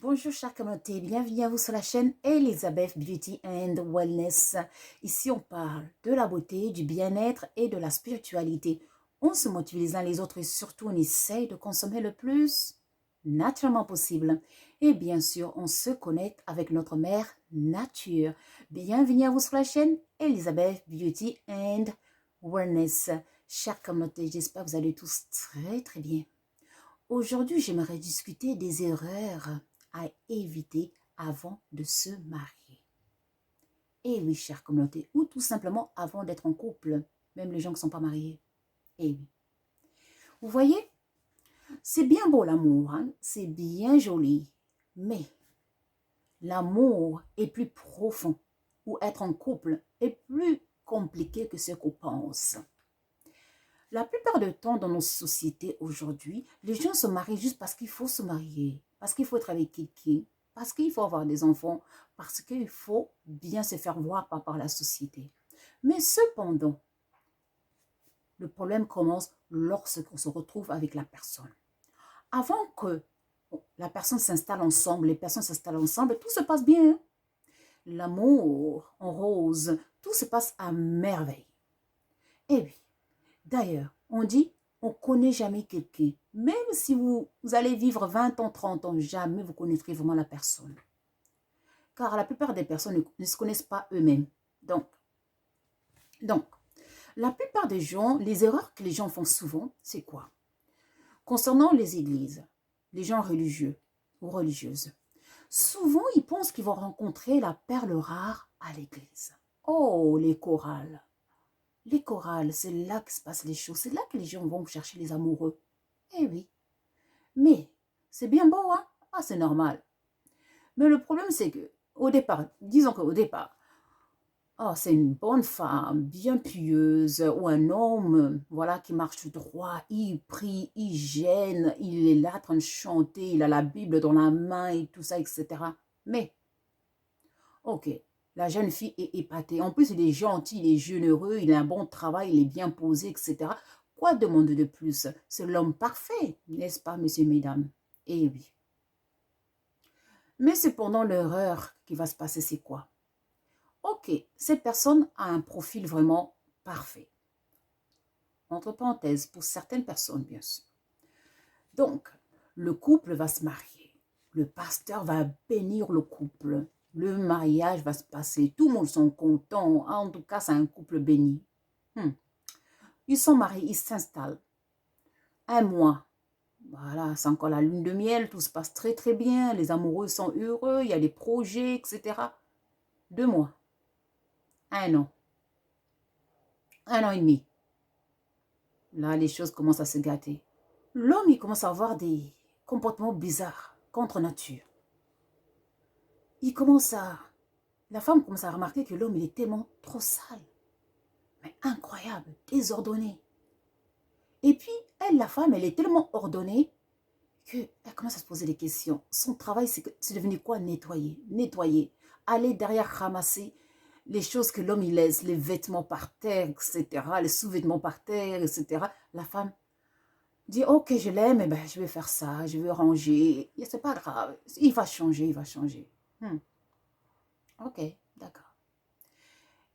Bonjour chère communauté, bienvenue à vous sur la chaîne Elizabeth Beauty and Wellness. Ici on parle de la beauté, du bien-être et de la spiritualité. On se motive les uns les autres et surtout on essaye de consommer le plus naturellement possible. Et bien sûr on se connecte avec notre mère nature. Bienvenue à vous sur la chaîne Elizabeth Beauty and Wellness. Chère communauté, j'espère que vous allez tous très bien. Aujourd'hui, j'aimerais discuter des erreurs à éviter avant de se marier. Et oui, chère communauté, ou tout simplement avant d'être en couple, même les gens qui ne sont pas mariés. Et oui. Vous voyez, c'est bien beau l'amour, hein? C'est bien joli, mais l'amour est plus profond, ou être en couple est plus compliqué que ce qu'on pense. La plupart du temps dans nos sociétés aujourd'hui, les gens se marient juste parce qu'il faut se marier, parce qu'il faut être avec quelqu'un, parce qu'il faut avoir des enfants, parce qu'il faut bien se faire voir par la société. Mais cependant, le problème commence lorsqu'on se retrouve avec la personne. Avant que la personne s'installe ensemble, les personnes s'installent ensemble, tout se passe bien. L'amour en rose, tout se passe à merveille. Et oui, d'ailleurs, on dit, on ne connaît jamais quelqu'un. Même si vous allez vivre 20 ans, 30 ans, jamais vous connaîtrez vraiment la personne. Car la plupart des personnes ne se connaissent pas eux-mêmes. Donc, la plupart des gens, les erreurs que les gens font souvent, c'est quoi? Concernant les églises, les gens religieux ou religieuses, souvent ils pensent qu'ils vont rencontrer la perle rare à l'église. Oh, les chorales! Les chorales, c'est là que se passent les choses. C'est là que les gens vont chercher les amoureux. Eh oui. Mais, c'est bien beau, hein? Ah, c'est normal. Mais le problème, c'est que, au départ, disons qu'au départ, oh, c'est une bonne femme, bien pieuse, ou un homme, voilà, qui marche tout droit, il prie, il gêne, il est là en train de chanter, il a la Bible dans la main et tout ça, etc. Mais, ok, la jeune fille est épatée. En plus, il est gentil, il est généreux, il a un bon travail, il est bien posé, etc. Quoi demander de plus? C'est l'homme parfait, n'est-ce pas, messieurs, mesdames? Eh oui. Mais cependant, l'erreur qui va se passer, c'est quoi? Ok, cette personne a un profil vraiment parfait. Entre parenthèses, pour certaines personnes, bien sûr. Donc, le couple va se marier. Le pasteur va bénir le couple. Le mariage va se passer. Tout le monde sont contents. En tout cas, c'est un couple béni. Ils sont mariés, ils s'installent. Un mois. Voilà, c'est encore la lune de miel. Tout se passe très bien. Les amoureux sont heureux. Il y a des projets, etc. 2 mois. 1 an. 1 an et demi. Là, les choses commencent à se gâter. L'homme, il commence à avoir des comportements bizarres, contre nature. La femme commence à remarquer que l'homme, il est tellement trop sale. Mais incroyable, désordonné. Et puis, elle, la femme, elle est tellement ordonnée qu'elle commence à se poser des questions. Son travail, c'est devenu quoi? Nettoyer. Aller derrière ramasser les choses que l'homme, il laisse, les vêtements par terre, etc., les sous-vêtements par terre, etc. La femme dit, ok, je l'aime, eh ben, je vais faire ça, je vais ranger. C'est pas grave, il va changer, il va changer. Ok, d'accord.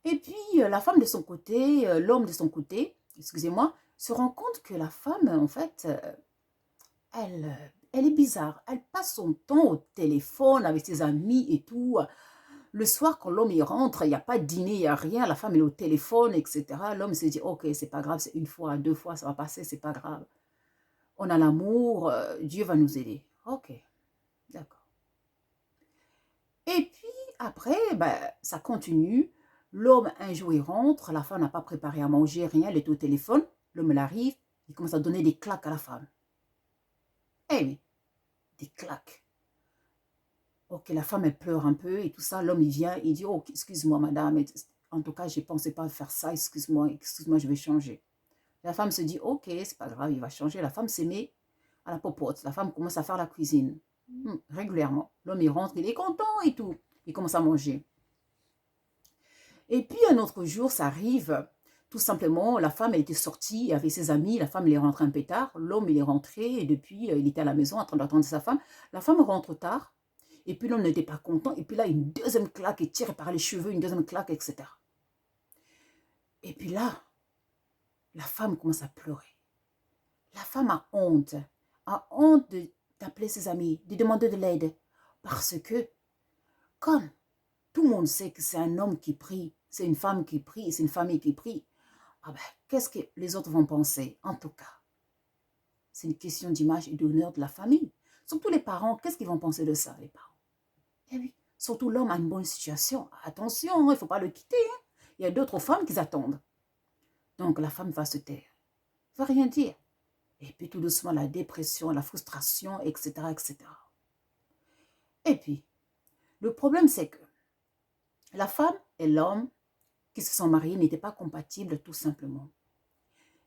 Et puis, la femme de son côté, l'homme de son côté, excusez-moi, se rend compte que la femme, en fait, elle est bizarre. Elle passe son temps au téléphone avec ses amis et tout. Le soir, quand l'homme y rentre, il n'y a pas de dîner, il n'y a rien. La femme est au téléphone, etc. L'homme se dit, ok, c'est pas grave, c'est 1 fois, 2 fois, ça va passer, c'est pas grave. On a l'amour, Dieu va nous aider. Ok, d'accord. Et puis, après, ben, ça continue. L'homme, un jour, il rentre. La femme n'a pas préparé à manger, rien. Elle est au téléphone. L'homme, il arrive. Il commence à donner des claques à la femme. Eh oui, des claques. Ok, la femme, elle pleure un peu et tout ça. L'homme, il vient, il dit, oh, excuse-moi, madame. En tout cas, je ne pensais pas faire ça. Excuse-moi, je vais changer. La femme se dit, ok, c'est pas grave, il va changer. La femme se met à la popote. La femme commence à faire la cuisine régulièrement. L'homme, il rentre, il est content et tout. Il commence à manger. Et puis, un autre jour, ça arrive. Tout simplement, la femme, elle était sortie avec ses amis. La femme, elle est rentrée un peu tard. L'homme, il est rentré et depuis, il était à la maison en train d'attendre sa femme. La femme rentre tard. Et puis l'homme n'était pas content. Et puis là, une deuxième claque, il tire par les cheveux, une deuxième claque, etc. Et puis là, la femme commence à pleurer. La femme a honte d'appeler ses amis, de demander de l'aide. Parce que, comme tout le monde sait que c'est un homme qui prie, c'est une femme qui prie, c'est une famille qui prie, ah ben, qu'est-ce que les autres vont penser? En tout cas, c'est une question d'image et d'honneur de la famille. Surtout les parents, qu'est-ce qu'ils vont penser de ça, les parents? Eh oui, surtout l'homme a une bonne situation. Attention, il ne faut pas le quitter. Hein. Il y a d'autres femmes qui attendent. Donc la femme va se taire, ne va rien dire. Et puis tout doucement, la dépression, la frustration, etc., etc. Et puis, le problème, c'est que la femme et l'homme qui se sont mariés n'étaient pas compatibles tout simplement.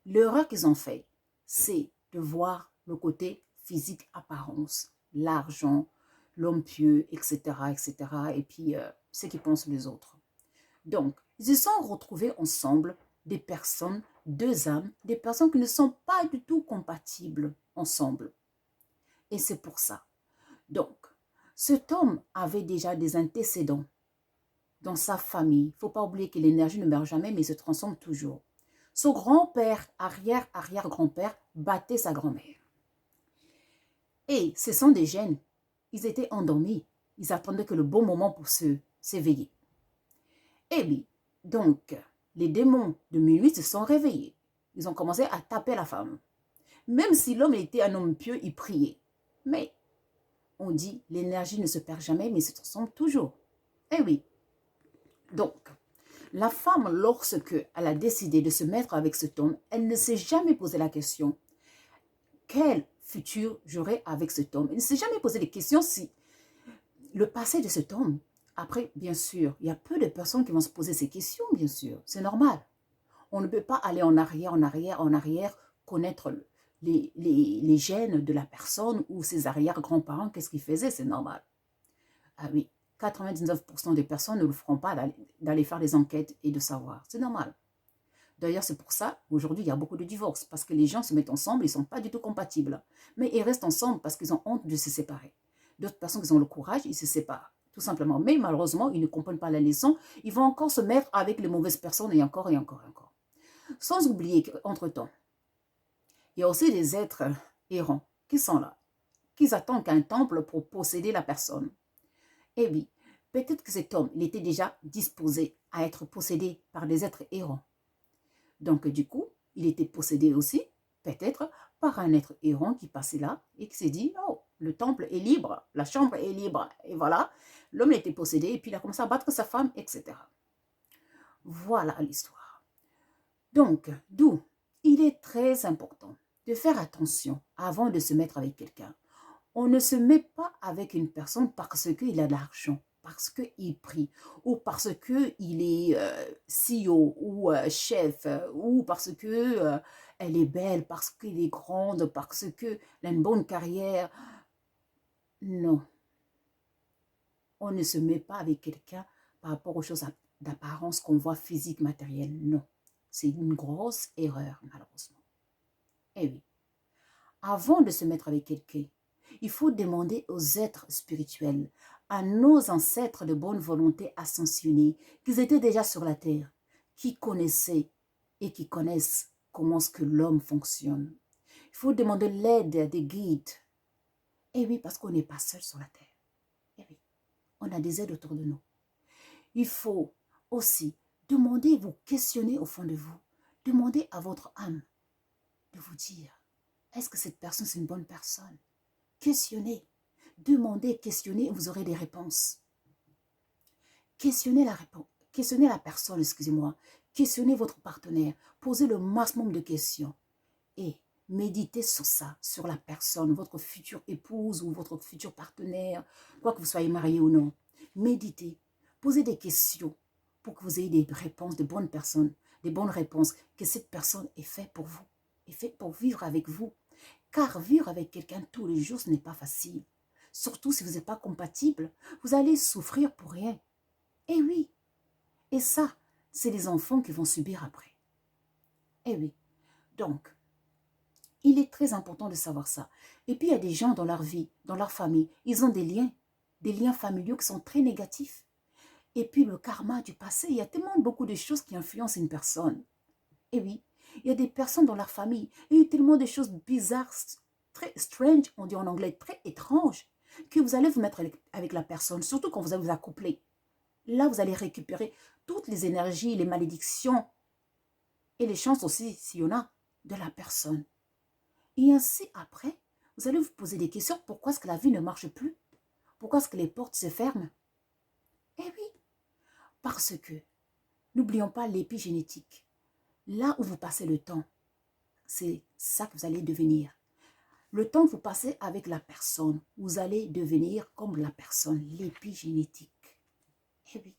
L'erreur qu'ils ont fait, c'est de voir le côté physique, apparence, l'argent, l'homme pieux, etc., etc., et puis ce qu'ils pensent les autres. Donc, ils se sont retrouvés ensemble des personnes, deux âmes, des personnes qui ne sont pas du tout compatibles ensemble. Et c'est pour ça. Donc, cet homme avait déjà des antécédents dans sa famille. Il ne faut pas oublier que l'énergie ne meurt jamais, mais se transforme toujours. Son grand-père, arrière-arrière-grand-père, battait sa grand-mère. Et ce sont des gènes. Ils étaient endormis. Ils attendaient que le bon moment pour s'éveiller. Et oui, donc, les démons de minuit se sont réveillés. Ils ont commencé à taper la femme. Même si l'homme était un homme pieux, il priait. Mais, on dit, l'énergie ne se perd jamais, mais se transforme toujours. Eh oui. Donc, la femme, lorsqu'elle a décidé de se mettre avec cet homme, elle ne s'est jamais posé la question, quel futur j'aurai avec cet homme? Elle ne s'est jamais posé la question si le passé de cet homme. Après, bien sûr, il y a peu de personnes qui vont se poser ces questions, bien sûr. C'est normal. On ne peut pas aller en arrière, connaître les gènes de la personne ou ses arrière-grands-parents, qu'est-ce qu'ils faisaient, c'est normal. Ah oui, 99% des personnes ne le feront pas d'aller faire des enquêtes et de savoir. C'est normal. D'ailleurs, c'est pour ça, aujourd'hui, il y a beaucoup de divorces, parce que les gens se mettent ensemble, ils ne sont pas du tout compatibles. Mais ils restent ensemble parce qu'ils ont honte de se séparer. D'autres personnes qui ont le courage, ils se séparent, tout simplement. Mais malheureusement, ils ne comprennent pas la leçon. Ils vont encore se mettre avec les mauvaises personnes et encore et encore et encore. Sans oublier qu'entre-temps, il y a aussi des êtres errants qui sont là, qui attendent qu'un temple pour posséder la personne. Eh oui, peut-être que cet homme, il était déjà disposé à être possédé par des êtres errants. Donc, du coup, il était possédé aussi, peut-être, par un être errant qui passait là et qui s'est dit, oh, le temple est libre, la chambre est libre. Et voilà, l'homme était possédé et puis il a commencé à battre sa femme, etc. Voilà l'histoire. Donc, d'où il est très important de faire attention avant de se mettre avec quelqu'un. On ne se met pas avec une personne parce qu'il a de l'argent, parce qu'il prie, ou parce qu'il est CEO ou chef, ou parce qu'elle est belle, parce qu'elle est grande, parce qu'elle a une bonne carrière. Non. On ne se met pas avec quelqu'un par rapport aux choses d'apparence qu'on voit physique, matérielle. Non. C'est une grosse erreur, malheureusement. Eh oui. Avant de se mettre avec quelqu'un, il faut demander aux êtres spirituels, à nos ancêtres de bonne volonté ascensionnés, qui étaient déjà sur la terre, qui connaissaient et qui connaissent comment est-ce que l'homme fonctionne. Il faut demander l'aide des guides. Et oui, parce qu'on n'est pas seul sur la terre. Et oui, on a des aides autour de nous. Il faut aussi demander, vous questionner au fond de vous. Demandez à votre âme de vous dire, est-ce que cette personne, c'est une bonne personne? Questionnez, demandez, questionnez, vous aurez des réponses. Questionnez la personne, excusez-moi. Questionnez votre partenaire. Posez le maximum de questions. Et méditez sur ça, sur la personne, votre future épouse ou votre futur partenaire, quoi que vous soyez marié ou non. Méditez, posez des questions pour que vous ayez des réponses, de bonnes personnes, des bonnes réponses, que cette personne est faite pour vous, est faite pour vivre avec vous. Car vivre avec quelqu'un tous les jours, ce n'est pas facile. Surtout si vous n'êtes pas compatible, vous allez souffrir pour rien. Eh oui, et ça, c'est les enfants qui vont subir après. Eh oui, donc, il est très important de savoir ça. Et puis, il y a des gens dans leur vie, dans leur famille, ils ont des liens. des liens familiaux qui sont très négatifs. Et puis le karma du passé, il y a tellement beaucoup de choses qui influencent une personne. Et oui, il y a des personnes dans leur famille, il y a eu tellement de choses bizarres, très strange, on dit en anglais, très étranges, que vous allez vous mettre avec la personne, surtout quand vous allez vous accoupler. Là, vous allez récupérer toutes les énergies, les malédictions et les chances aussi, s'il y en a, de la personne. Et ainsi, après, vous allez vous poser des questions. Pourquoi est-ce que la vie ne marche plus? Pourquoi est-ce que les portes se ferment? Eh oui, parce que, n'oublions pas l'épigénétique. Là où vous passez le temps, c'est ça que vous allez devenir. Le temps que vous passez avec la personne, vous allez devenir comme la personne, l'épigénétique. Eh oui.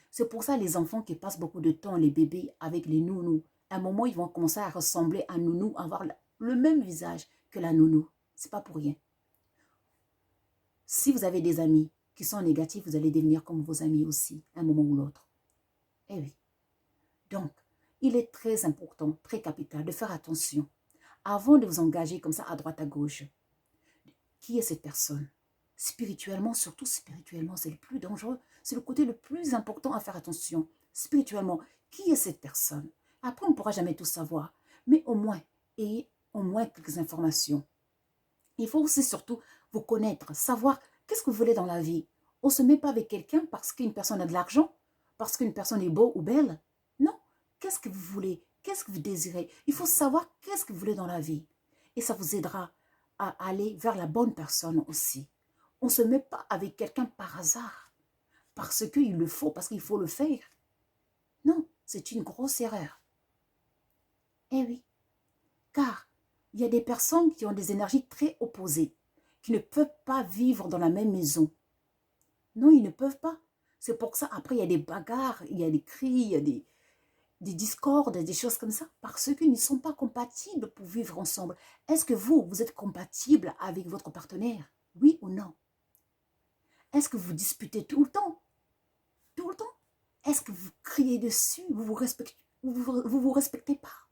C'est pour ça les enfants qui passent beaucoup de temps, les bébés, avec les nounous, à un moment, ils vont commencer à ressembler à nounou, avoir le même visage que la nounou. C'est pas pour rien. Si vous avez des amis qui sont négatifs, vous allez devenir comme vos amis aussi, à un moment ou l'autre. Eh oui. Donc, il est très important, très capital de faire attention avant de vous engager comme ça à droite à gauche. Qui est cette personne? Spirituellement, surtout spirituellement, c'est le plus dangereux. C'est le côté le plus important à faire attention. Spirituellement, qui est cette personne? Après, on ne pourra jamais tout savoir, mais au moins, ayez au moins quelques informations. Il faut aussi surtout vous connaître, savoir qu'est-ce que vous voulez dans la vie. On ne se met pas avec quelqu'un parce qu'une personne a de l'argent, parce qu'une personne est beau ou belle. Non, qu'est-ce que vous voulez? Qu'est-ce que vous désirez? Il faut savoir qu'est-ce que vous voulez dans la vie. Et ça vous aidera à aller vers la bonne personne aussi. On ne se met pas avec quelqu'un par hasard, parce qu'il le faut, parce qu'il faut le faire. Non, c'est une grosse erreur. Eh oui, car il y a des personnes qui ont des énergies très opposées, qui ne peuvent pas vivre dans la même maison. Non, ils ne peuvent pas. C'est pour ça, après, il y a des bagarres, il y a des cris, il y a des discordes, des choses comme ça, parce qu'ils ne sont pas compatibles pour vivre ensemble. Est-ce que vous êtes compatible avec votre partenaire? Oui ou non? Est-ce que vous disputez tout le temps? Tout le temps? Est-ce que vous criez dessus? Vous vous respectez pas?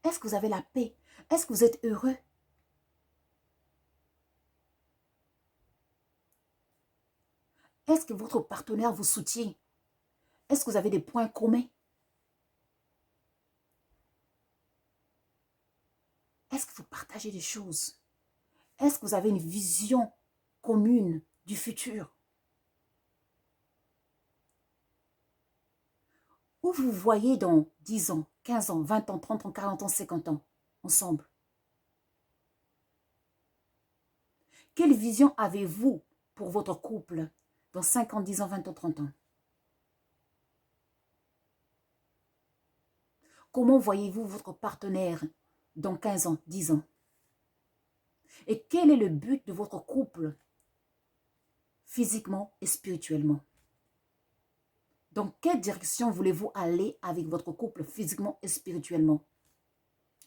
Est-ce que vous avez la paix? Est-ce que vous êtes heureux? Est-ce que votre partenaire vous soutient? Est-ce que vous avez des points communs? Est-ce que vous partagez des choses? Est-ce que vous avez une vision commune du futur? Où vous voyez dans 10 ans, 15 ans, 20 ans, 30 ans, 40 ans, 50 ans, ensemble? Quelle vision avez-vous pour votre couple dans 5 ans, 10 ans, 20 ans, 30 ans? Comment voyez-vous votre partenaire dans 15 ans, 10 ans? Et quel est le but de votre couple physiquement et spirituellement? Dans quelle direction voulez-vous aller avec votre couple physiquement et spirituellement?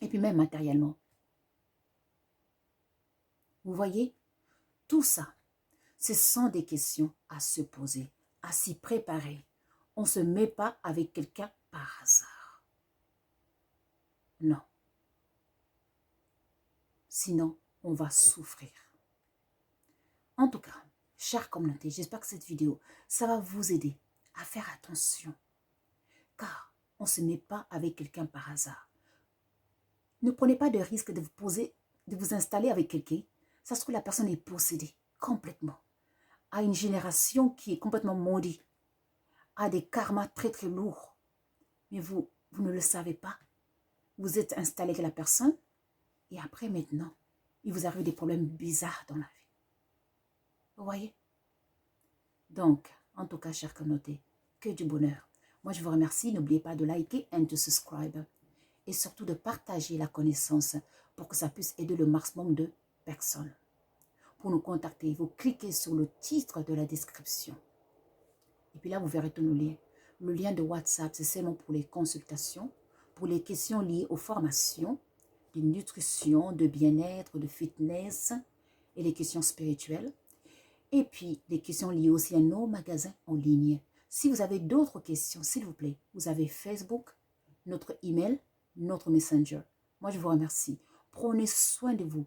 Et puis même matériellement. Vous voyez? Tout ça, ce sont des questions à se poser, à s'y préparer. On ne se met pas avec quelqu'un par hasard. Non. Sinon, on va souffrir. En tout cas, chère communauté, j'espère que cette vidéo, ça va vous aider à faire attention. Car on ne se met pas avec quelqu'un par hasard. Ne prenez pas de risque de vous installer avec quelqu'un. Ça se trouve, la personne est possédée complètement. A une génération qui est complètement maudite. A des karmas très très lourds. Mais vous ne le savez pas. Vous êtes installé avec la personne. Et après maintenant, il vous arrive des problèmes bizarres dans la vie. Vous voyez? Donc, en tout cas, chers communautés, que du bonheur. Moi, je vous remercie. N'oubliez pas de liker et de subscribe. Et surtout de partager la connaissance pour que ça puisse aider le maximum de personnes. Pour nous contacter, vous cliquez sur le titre de la description. Et puis là, vous verrez tous nos liens. Le lien de WhatsApp, c'est seulement pour les consultations, pour les questions liées aux formations, de nutrition, de bien-être, de fitness et les questions spirituelles. Et puis, les questions liées aussi à nos magasins en ligne. Si vous avez d'autres questions, s'il vous plaît, vous avez Facebook, notre email, notre Messenger. Moi, je vous remercie. Prenez soin de vous.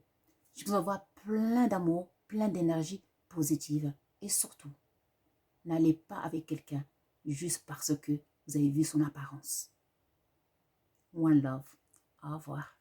Je vous envoie plein d'amour, plein d'énergie, positive. Et surtout, n'allez pas avec quelqu'un juste parce que vous avez vu son apparence. One love. Au revoir.